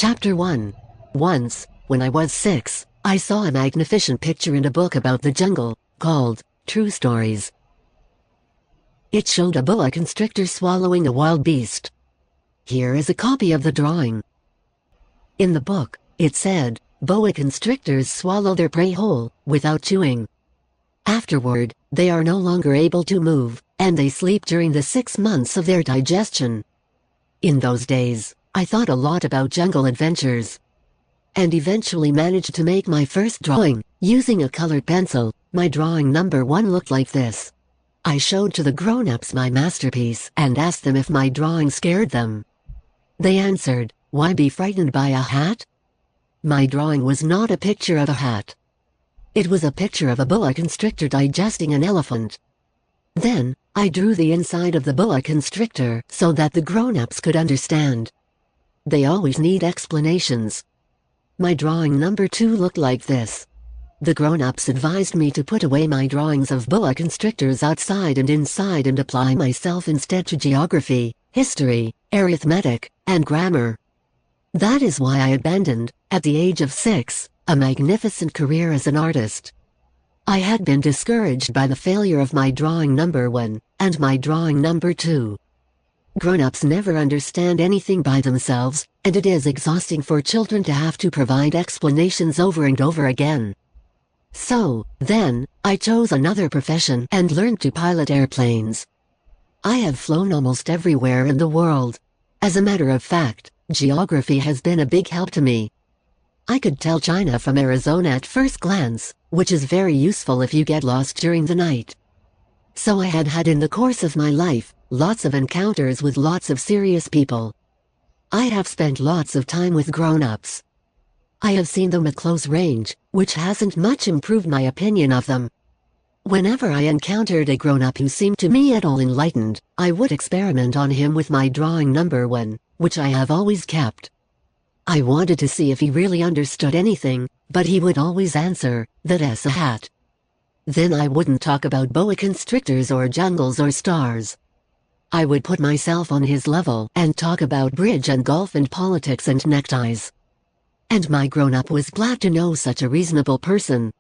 Chapter 1. Once, when I was 6, I saw a magnificent picture in a book about the jungle, called True Stories. It showed a boa constrictor swallowing a wild beast. Here is a copy of the drawing. In the book, it said, boa constrictors swallow their prey whole, without chewing. Afterward, they are no longer able to move, and they sleep during the 6 months of their digestion. In those days, I thought a lot about jungle adventures, and eventually managed to make my first drawing, using a colored pencil. My drawing number 1 looked like this. I showed to the grown-ups my masterpiece and asked them if my drawing scared them. They answered, "Why be frightened by a hat?" My drawing was not a picture of a hat. It was a picture of a boa constrictor digesting an elephant. Then, I drew the inside of the boa constrictor so that the grown-ups could understand. They always need explanations. My drawing number 2 looked like this. The grown-ups advised me to put away my drawings of boa constrictors outside and inside and apply myself instead to geography, history, arithmetic, and grammar. That is why I abandoned, at the age of 6, a magnificent career as an artist. I had been discouraged by the failure of my drawing number 1, and my drawing number 2. Grown-ups never understand anything by themselves, and it is exhausting for children to have to provide explanations over and over again. So, then, I chose another profession and learned to pilot airplanes. I have flown almost everywhere in the world. As a matter of fact, geography has been a big help to me. I could tell China from Arizona at first glance, which is very useful if you get lost during the night. So I had in the course of my life, lots of encounters with lots of serious people. I have spent lots of time with grown-ups. I have seen them at close range, which hasn't much improved my opinion of them. Whenever I encountered a grown-up who seemed to me at all enlightened, I would experiment on him with my drawing number 1, which I have always kept. I wanted to see if he really understood anything, but he would always answer, "That's a hat." Then I wouldn't talk about boa constrictors or jungles or stars. I would put myself on his level and talk about bridge and golf and politics and neckties. And my grown-up was glad to know such a reasonable person,